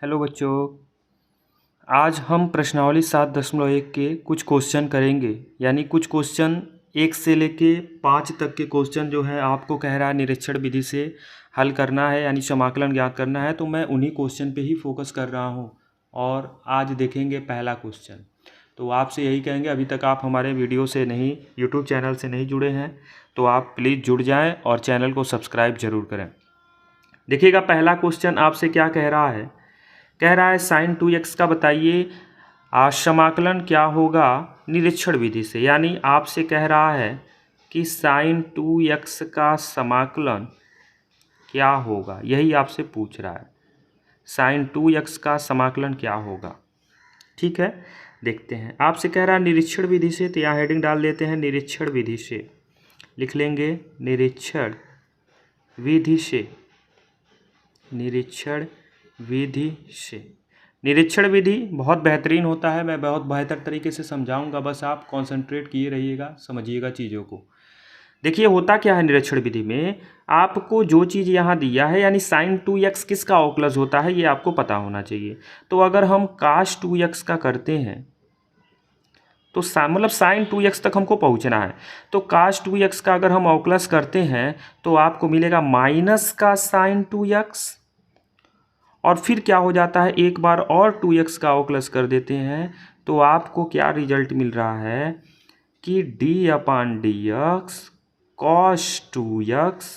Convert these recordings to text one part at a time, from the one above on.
Hello बच्चों, आज हम प्रश्नावली 7.1 के कुछ क्वेश्चन करेंगे। यानी कुछ क्वेश्चन 1 से लेके 5 तक के क्वेश्चन जो है आपको कह रहा है निरीक्षण विधि से हल करना है, यानी समाकलन ज्ञात करना है। तो मैं उन्हीं क्वेश्चन पे ही फोकस कर रहा हूँ और आज देखेंगे पहला क्वेश्चन। तो आपसे यही कहेंगे, अभी तक आप हमारे वीडियो से नहीं, यूट्यूब चैनल से नहीं जुड़े हैं तो आप प्लीज़ जुड़ जाएँ और चैनल को सब्सक्राइब जरूर करें। देखिएगा पहला क्वेश्चन आपसे क्या कह रहा है। कह रहा है sin 2x का बताइए समाकलन क्या होगा निरीक्षण विधि से। यानी आपसे कह रहा है कि sin 2x का समाकलन क्या होगा, यही आपसे पूछ रहा है। sin 2x का समाकलन क्या होगा, ठीक है। देखते हैं, आपसे कह रहा है निरीक्षण विधि से, तो यहाँ हेडिंग डाल देते हैं निरीक्षण विधि से। लिख लेंगे निरीक्षण विधि से, निरीक्षण विधि से। निरीक्षण विधि बहुत बेहतरीन होता है, मैं बहुत बेहतर तरीके से समझाऊंगा, बस आप कंसंट्रेट किए रहिएगा, समझिएगा चीज़ों को। देखिए होता क्या है निरीक्षण विधि में, आपको जो चीज़ यहाँ दिया है यानी sin 2x किसका अवकलज होता है ये आपको पता होना चाहिए। तो अगर हम cos 2x का करते हैं तो मतलब sin 2x तक हमको पहुँचना है। तो cos 2x का अगर हम अवकलज करते हैं तो आपको मिलेगा माइनस का sin 2x, और फिर क्या हो जाता है, एक बार और 2x का अवकलज कर देते हैं तो आपको क्या रिजल्ट मिल रहा है कि d/dx cos 2x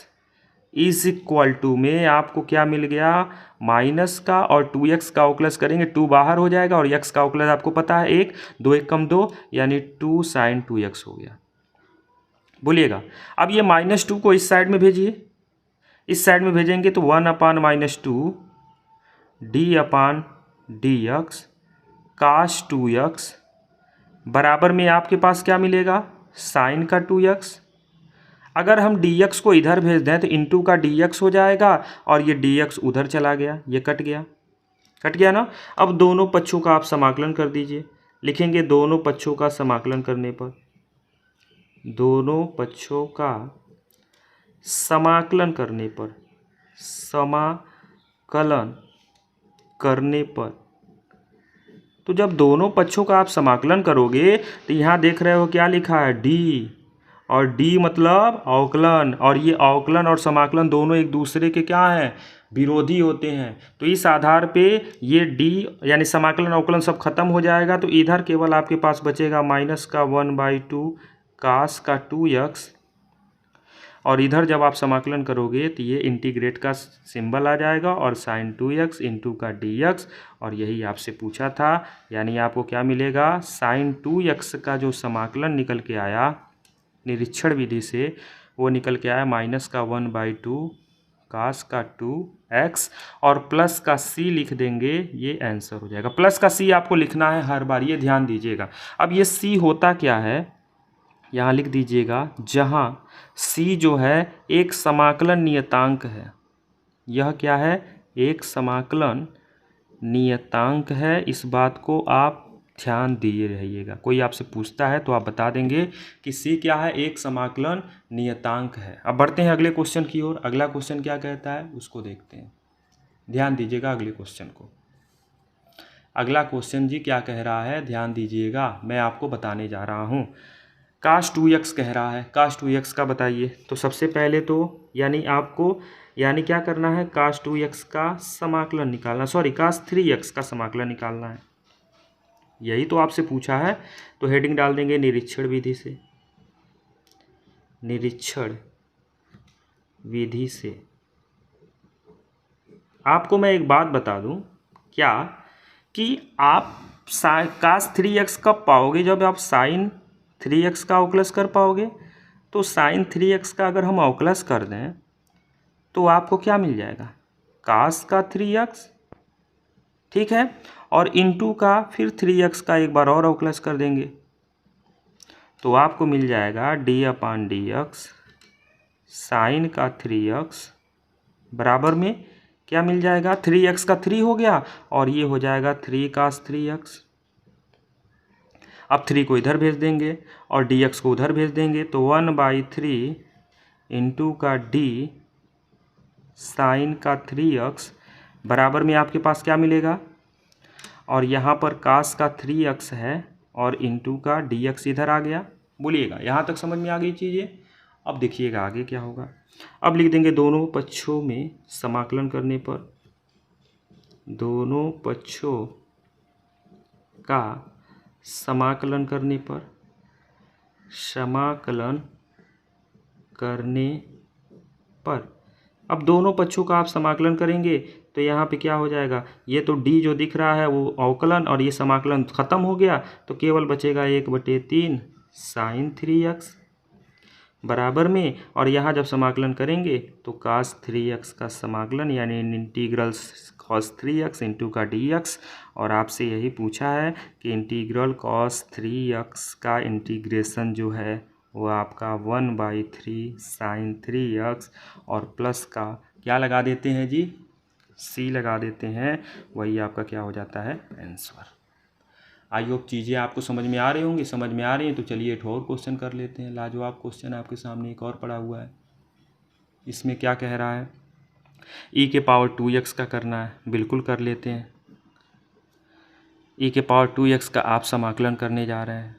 is equal to में आपको क्या मिल गया, माइनस का और 2x का अवकलज करेंगे 2 बाहर हो जाएगा और x का अवकलज आपको पता है 1, 2 1 कम 2 यानी 2 sin 2x हो गया। बोलिएगा अब ये -2 को इस साइड में भेजिए, इस साइड में भेजेंगे तो 1/-2 d/dx cos 2x बराबर में आपके पास क्या मिलेगा, साइन का 2x। अगर हम dx को इधर भेज दें तो इंटू का dx हो जाएगा और ये dx उधर चला गया, ये कट गया, कट गया ना। अब दोनों पक्षों का आप समाकलन कर दीजिए। लिखेंगे दोनों पक्षों का समाकलन करने पर, दोनों पक्षों का समाकलन करने पर, समाकलन करने पर, तो जब दोनों पक्षों का आप समाकलन करोगे तो यहाँ देख रहे हो क्या लिखा है d, और d मतलब अवकलन, और ये अवकलन और समाकलन दोनों एक दूसरे के क्या हैं, विरोधी होते हैं। तो इस आधार पे ये d यानी समाकलन अवकलन सब खत्म हो जाएगा, तो इधर केवल आपके पास बचेगा माइनस का 1/2 cos का 2x, और इधर जब आप समाकलन करोगे तो ये इंटीग्रेट का सिंबल आ जाएगा और sin 2x इंटू का dx, और यही आपसे पूछा था। यानी आपको क्या मिलेगा, sin 2x का जो समाकलन निकल के आया निरीक्षण विधि से वो निकल के आया माइनस का 1/2 cos का 2x, और प्लस का c लिख देंगे, ये आंसर हो जाएगा। प्लस का c आपको लिखना है हर बार, ये ध्यान दीजिएगा। अब ये c होता क्या है यहाँ लिख दीजिएगा, जहाँ c जो है एक समाकलन नियतांक है। यह क्या है, एक समाकलन नियतांक है, इस बात को आप ध्यान दिए रहिएगा। कोई आपसे पूछता है तो आप बता देंगे कि c क्या है, एक समाकलन नियतांक है। अब बढ़ते हैं अगले क्वेश्चन की ओर। अगला क्वेश्चन क्या कहता है उसको देखते हैं, ध्यान दीजिएगा अगले क्वेश्चन को। अगला क्वेश्चन जी क्या कह रहा है, ध्यान दीजिएगा, मैं आपको बताने जा रहा हूँ। cos 2x कह रहा है, cos 2x का बताइए। तो सबसे पहले तो यानी आपको यानी क्या करना है, cos 2x का समाकलन निकालना, सॉरी cos 3x का समाकलन निकालना है, यही तो आपसे पूछा है। तो हेडिंग डाल देंगे निरीक्षण विधि से, निरीक्षण विधि से। आपको मैं एक बात बता दूं क्या, कि आप cos 3x कब पाओगे, जब आप sin 3x का अवकलज कर पाओगे। तो sin 3x का अगर हम अवकलज कर दें तो आपको क्या मिल जाएगा, cos का 3x, ठीक है, और इंटू का फिर 3x का एक बार और अवकलज कर देंगे तो आपको मिल जाएगा d/dx sin का 3x बराबर में क्या मिल जाएगा, 3x का 3 हो गया और ये हो जाएगा 3 cos 3x। अब 3 को इधर भेज देंगे और dx को उधर भेज देंगे तो 1/3 इंटू का d साइन का 3x बराबर में आपके पास क्या मिलेगा, और यहाँ पर कास का 3x है और इंटू का dx इधर आ गया। बोलिएगा यहाँ तक समझ में आ गई चीज़ें। अब देखिएगा आगे क्या होगा। अब लिख देंगे दोनों पक्षों में समाकलन करने पर, दोनों पक्षों का समाकलन करने पर, समाकलन करने पर अब दोनों पक्षों का आप समाकलन करेंगे तो यहाँ पे क्या हो जाएगा, ये तो d जो दिख रहा है वो अवकलन और ये समाकलन खत्म हो गया, तो केवल बचेगा 1/3 साइन 3x बराबर में, और यहाँ जब समाकलन करेंगे तो cos 3x का समाकलन यानी इंटीग्रल cos 3x इंटू का dx, और आपसे यही पूछा है कि इंटीग्रल cos 3x का इंटीग्रेशन जो है वो आपका 1/3 साइन 3x और प्लस का क्या लगा देते हैं जी, c लगा देते हैं, वही आपका क्या हो जाता है आंसर। आई होप चीज़ें आपको समझ में आ रही होंगी। समझ में आ रही हैं तो चलिए एक और क्वेश्चन कर लेते हैं। लाजवाब क्वेश्चन आपके सामने एक और पड़ा हुआ है। इसमें क्या कह रहा है, e के पावर 2x का करना है। बिल्कुल कर लेते हैं। e के पावर 2x का आप समाकलन करने जा रहे हैं,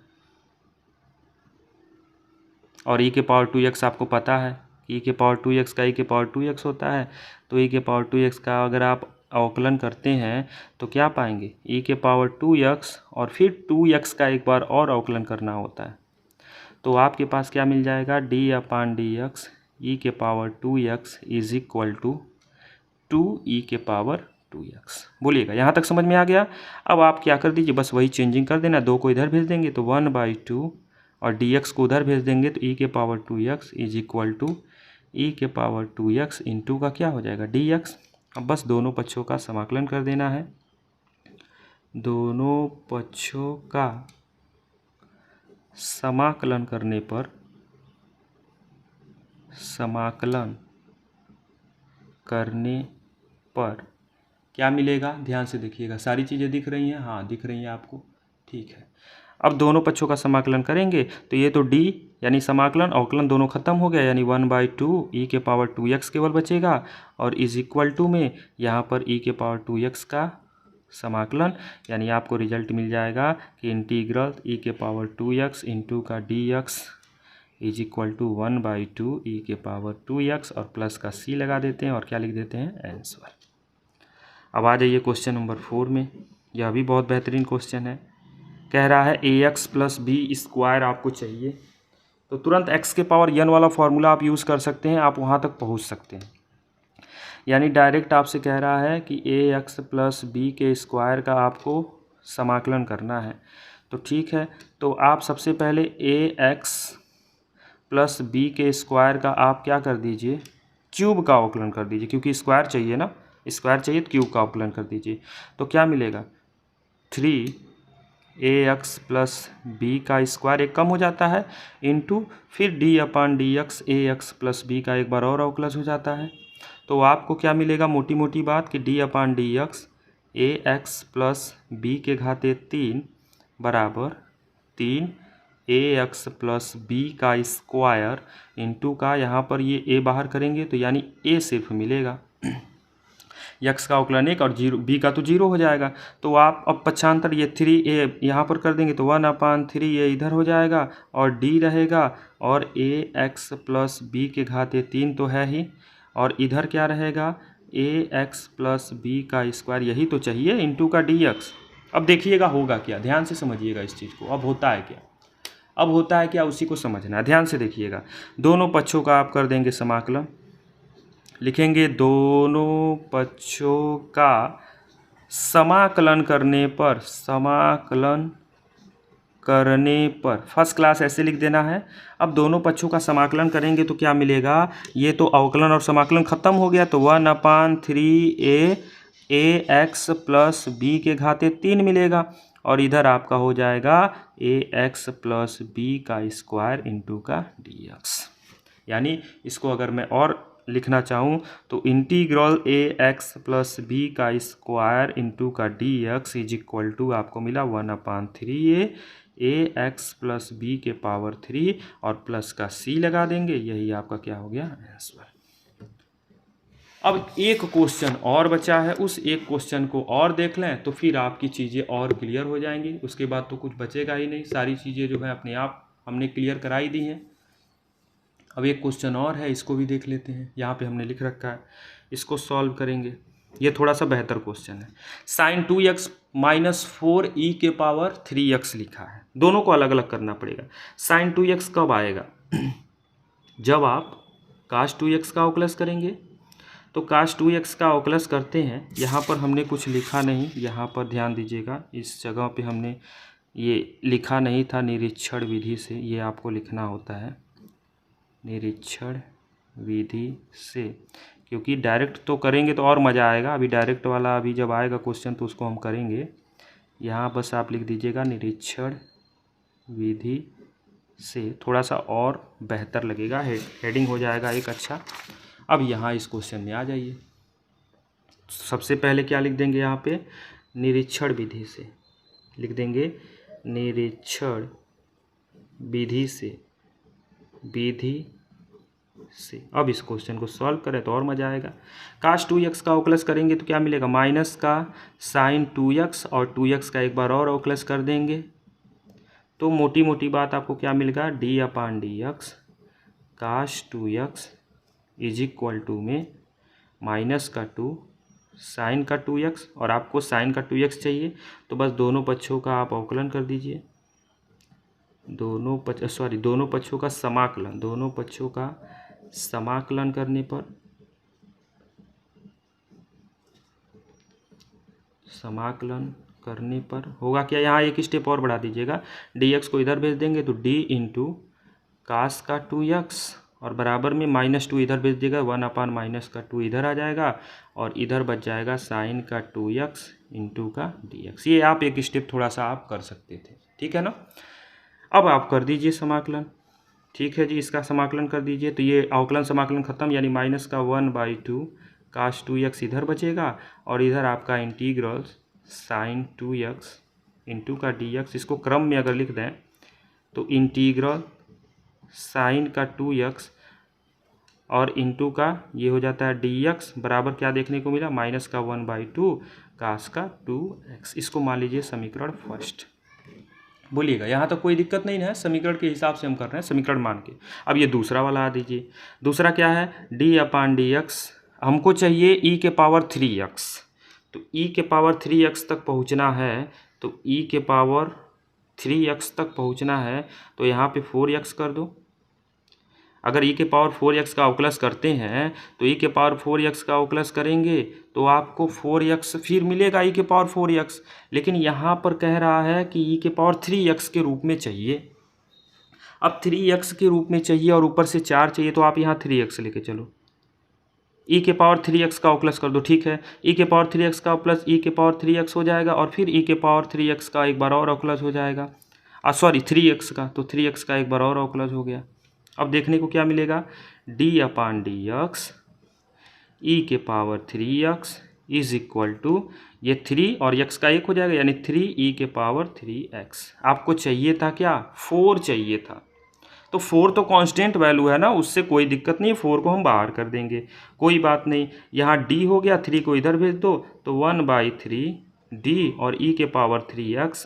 और e के पावर 2x आपको पता है e के पावर 2x का e के पावर 2x होता है, तो e के पावर 2x का अगर आप अवकलन करते हैं तो क्या पाएंगे, e के पावर 2x और फिर 2x का एक बार और अवकलन करना होता है, तो आपके पास क्या मिल जाएगा, d/dx e के power 2x is equal to 2e के पावर 2x। बोलिएगा यहाँ तक समझ में आ गया। अब आप क्या कर दीजिए, बस वही चेंजिंग कर देना, 2 को इधर भेज देंगे तो 1/2 और dx को उधर भेज देंगे तो e के power 2x is equal to e के पावर 2x इंटू का क्या हो जाएगा dx। अब बस दोनों पक्षों का समाकलन कर देना है। दोनों पक्षों का समाकलन करने पर, समाकलन करने पर क्या मिलेगा, ध्यान से देखिएगा। सारी चीज़ें दिख रही हैं, हाँ दिख रही हैं आपको, ठीक है। अब दोनों पक्षों का समाकलन करेंगे तो ये तो d यानी समाकलन अवकलन दोनों खत्म हो गया, यानी 1/2 e के पावर 2x केवल बचेगा, और इज इक्वल टू में यहाँ पर e के पावर 2x का समाकलन, यानी आपको रिजल्ट मिल जाएगा कि इंटीग्रल e के पावर 2x इंटू का dx is equal to 1/2 e के पावर 2x और प्लस का c लगा देते हैं और क्या लिख देते हैं आंसर। अब आ जाइए क्वेश्चन नंबर 4 में। यह भी बहुत बेहतरीन क्वेश्चन है। कह रहा है ax + b² आपको चाहिए, तो तुरंत x के पावर n वाला फॉर्मूला आप यूज़ कर सकते हैं, आप वहाँ तक पहुँच सकते हैं। यानी डायरेक्ट आपसे कह रहा है कि ax + b² का आपको समाकलन करना है, तो ठीक है। तो आप सबसे पहले ax + b² का आप क्या कर दीजिए, क्यूब का अवकलन कर दीजिए, क्योंकि स्क्वायर चाहिए ना, स्क्वायर चाहिए तो क्यूब का अवकलन कर दीजिए। तो क्या मिलेगा, 3ax + b² एक कम हो जाता है, इंटू फिर d/dx ax + b का एक बार और अवकलन हो जाता है। तो आपको क्या मिलेगा, मोटी मोटी बात कि d/dx ax + b³ बराबर 3ax + b² इंटू का यहाँ पर ये a बाहर करेंगे तो यानी a सिर्फ मिलेगा, x का अवकलन 1 और 0, b का तो 0 हो जाएगा। तो आप अब पक्षांतर ये 3a यहाँ पर कर देंगे तो 1/3 ये इधर हो जाएगा और d रहेगा, और ax + b³ तो है ही, और इधर क्या रहेगा, ax + b² यही तो चाहिए इंटू का dx। अब देखिएगा होगा क्या, ध्यान से समझिएगा इस चीज़ को। अब होता है क्या, अब होता है क्या, उसी को समझना है, ध्यान से देखिएगा। दोनों पक्षों का आप कर देंगे समाकलन, लिखेंगे दोनों पक्षों का समाकलन करने पर, समाकलन करने पर फर्स्ट क्लास ऐसे लिख देना है। अब दोनों पक्षों का समाकलन करेंगे तो क्या मिलेगा, ये तो अवकलन और समाकलन खत्म हो गया, तो 1/3a ax + b³ मिलेगा, और इधर आपका हो जाएगा ax + b² इंटू का dx। यानी इसको अगर मैं और लिखना चाहूँ तो इंटीग्रल ax + b² इंटू का dx इज इक्वल टू आपको मिला 1/3a ax + b³ और प्लस का c लगा देंगे, यही आपका क्या हो गया आंसर। अब एक क्वेश्चन और बचा है, उस एक क्वेश्चन को और देख लें तो फिर आपकी चीज़ें और क्लियर हो जाएंगी। उसके बाद तो कुछ बचेगा ही नहीं, सारी चीज़ें जो है अपने आप हमने क्लियर कराई दी हैं। अब एक क्वेश्चन और है, इसको भी देख लेते हैं। यहाँ पे हमने लिख रखा है, इसको सॉल्व करेंगे। ये थोड़ा सा बेहतर क्वेश्चन है। साइन 2x माइनस 4e के पावर 3x लिखा है। दोनों को अलग अलग करना पड़ेगा। साइन 2x कब आएगा? जब आप काश 2x का अवकलज करेंगे। तो काश 2x का अवकलज करते हैं। यहाँ पर हमने कुछ लिखा नहीं, यहाँ पर ध्यान दीजिएगा, इस जगह पे हमने ये लिखा नहीं था निरीक्षण विधि से, ये आपको लिखना होता है निरीक्षण विधि से, क्योंकि डायरेक्ट तो करेंगे तो और मज़ा आएगा। अभी डायरेक्ट वाला अभी जब आएगा क्वेश्चन तो उसको हम करेंगे। यहाँ बस आप लिख दीजिएगा निरीक्षण विधि से, थोड़ा सा और बेहतर लगेगा, हेडिंग हो जाएगा एक अच्छा। अब यहाँ इस क्वेश्चन में आ जाइए। सबसे पहले क्या लिख देंगे यहाँ पे? निरीक्षण विधि से लिख देंगे, निरीक्षण विधि से, विधि से। अब इस क्वेश्चन को सॉल्व करें तो और मज़ा आएगा। काश 2x का अवकलज करेंगे तो क्या मिलेगा? माइनस का साइन 2x और 2x का एक बार और अवकलज कर देंगे तो मोटी मोटी बात आपको क्या मिलेगा? d/dx काश 2x इज इक्वल टू में माइनस का 2 साइन का 2x, और आपको साइन का 2x चाहिए तो बस दोनों पक्षों का आप अवकलन कर दीजिए। दोनों पक्षों का समाकलन, दोनों पक्षों का समाकलन करने पर, समाकलन करने पर होगा क्या? यहाँ एक स्टेप और बढ़ा दीजिएगा, dx को इधर भेज देंगे तो d इंटू कास का 2x और बराबर में -2 इधर भेज देगा, 1/-2 इधर आ जाएगा और इधर बच जाएगा साइन का 2x इंटू का dx। ये आप एक स्टेप थोड़ा सा आप कर सकते थे, ठीक है ना। अब आप कर दीजिए समाकलन। ठीक है जी, इसका समाकलन कर दीजिए तो ये अवकलन समाकलन खत्म, यानी माइनस का 1/2 काश 2x इधर बचेगा और इधर आपका इंटीग्रल साइन 2x इंटू का dx। इसको क्रम में अगर लिख दें तो इंटीग्रल साइन का 2x और इंटू का ये हो जाता है dx बराबर क्या देखने को मिला? माइनस का 1/2 काश का 2x। इसको मान लीजिए समीकरण फर्स्ट। बोलिएगा, यहाँ तक कोई दिक्कत नहीं है, समीकरण के हिसाब से हम कर रहे हैं, समीकरण मान के। अब ये दूसरा वाला आ दीजिए। दूसरा क्या है? d/dx हमको चाहिए e के पावर 3x। तो e के पावर 3x तक पहुँचना है, तो e के पावर 3x तक पहुँचना है तो यहाँ पे 4x कर दो। अगर e के पावर 4x का अवकलज करते हैं तो e के पावर 4x का अवकलज करेंगे तो आपको 4x फिर मिलेगा e के पावर 4x, लेकिन यहाँ पर कह रहा है कि e के पावर 3x के रूप में चाहिए। अब 3x के रूप में चाहिए और ऊपर से 4 चाहिए तो आप यहाँ 3x लेके चलो, e के पावर 3x का अवकलज कर दो। ठीक है, e के पावर 3x का प्लस e के पावर 3x हो जाएगा और फिर e के पावर 3x का एक बार और अवकलज हो जाएगा, 3x का, तो 3x का एक बार और अवकलज हो गया। अब देखने को क्या मिलेगा? d/dx e के power 3x is equal to ये 3 और x का 1 हो जाएगा, यानी 3e के पावर 3x। आपको चाहिए था क्या? 4 चाहिए था। तो 4 तो कांस्टेंट वैल्यू है ना, उससे कोई दिक्कत नहीं, 4 को हम बाहर कर देंगे, कोई बात नहीं। यहाँ d हो गया, 3 को इधर भेज दो तो 1/3 d और e के power 3x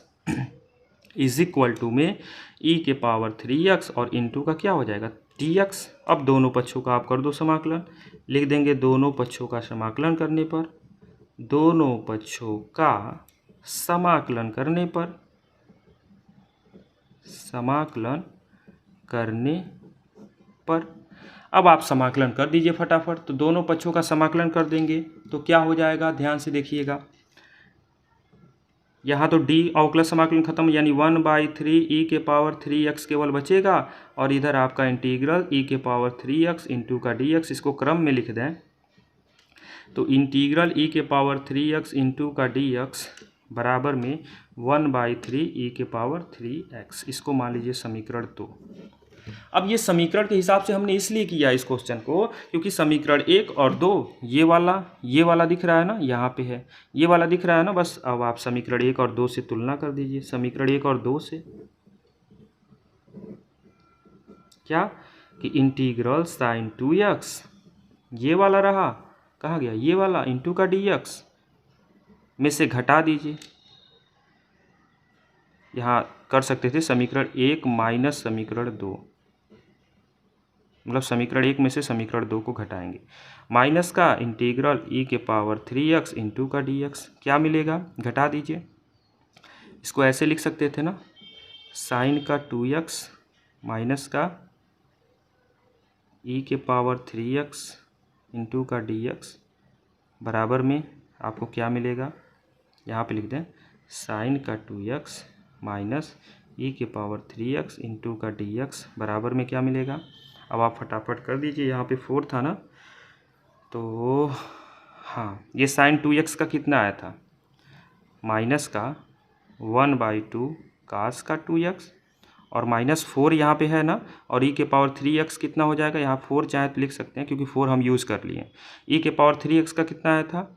is equal to में e के पावर 3x और इंटू का क्या हो जाएगा? dx। अब दोनों पक्षों का आप कर दो समाकलन, लिख देंगे दोनों पक्षों का समाकलन करने पर, दोनों पक्षों का समाकलन करने पर, समाकलन करने पर। अब आप समाकलन कर दीजिए फटाफट। तो दोनों पक्षों का समाकलन कर देंगे तो क्या हो जाएगा? ध्यान से देखिएगा, यहाँ तो d अवकलज समाकलन खत्म, यानी 1/3 e के पावर 3x केवल बचेगा और इधर आपका इंटीग्रल e के पावर 3x इंटू का dx। इसको क्रम में लिख दें तो इंटीग्रल e के पावर 3x इंटू का dx बराबर में 1/3 e के पावर 3x। इसको मान लीजिए समीकरण 2। अब ये समीकरण के हिसाब से हमने इसलिए किया इस क्वेश्चन को क्योंकि समीकरण 1 और 2 ये वाला दिख रहा है ना, यहाँ पे है, ये वाला दिख रहा है ना। बस अब आप समीकरण 1 और 2 से तुलना कर दीजिए। समीकरण 1 और 2 से क्या कि इंटीग्रल साइन 2x ये वाला रहा, कहाँ गया, ये वाला इंटू का dx में से घटा दीजिए। यहाँ कर सकते थे समीकरण 1 माइनस समीकरण 2, मतलब समीकरण 1 में से समीकरण 2 को घटाएंगे। माइनस का इंटीग्रल e के पावर 3x इंटू का dx, क्या मिलेगा, घटा दीजिए। इसको ऐसे लिख सकते थे ना, साइन का 2x माइनस का e के पावर 3x इंटू का dx बराबर में आपको क्या मिलेगा, यहाँ पे लिख दें साइन का 2x माइनस e के पावर 3x इंटू का dx बराबर में क्या मिलेगा। अब आप फटाफट कर दीजिए, यहाँ पे 4 था ना, तो हाँ ये साइन 2x का कितना आया था, माइनस का 1/2 कास का 2x और माइनस 4 यहाँ पे है ना, और e के पावर 3x कितना हो जाएगा, यहाँ 4 चाहे तो लिख सकते हैं क्योंकि 4 हम यूज़ कर लिए। e के पावर 3x का कितना आया था,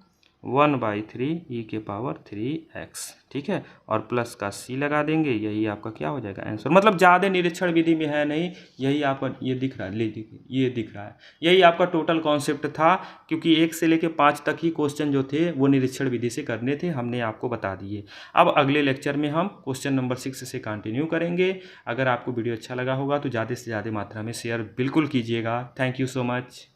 1/3 e के पावर 3x, ठीक है, और प्लस का c लगा देंगे, यही आपका क्या हो जाएगा आंसर। मतलब ज़्यादा निरीक्षण विधि में है नहीं, यही आपका ये दिख रहा है, ये दिख रहा है, यही आपका टोटल कॉन्सेप्ट था, क्योंकि 1 से लेकर 5 तक ही क्वेश्चन जो थे वो निरीक्षण विधि से करने थे, हमने आपको बता दिए। अब अगले लेक्चर में हम क्वेश्चन नंबर 6 से कंटिन्यू करेंगे। अगर आपको वीडियो अच्छा लगा होगा तो ज़्यादा से ज़्यादा मात्रा में शेयर बिल्कुल कीजिएगा। Thank you so much.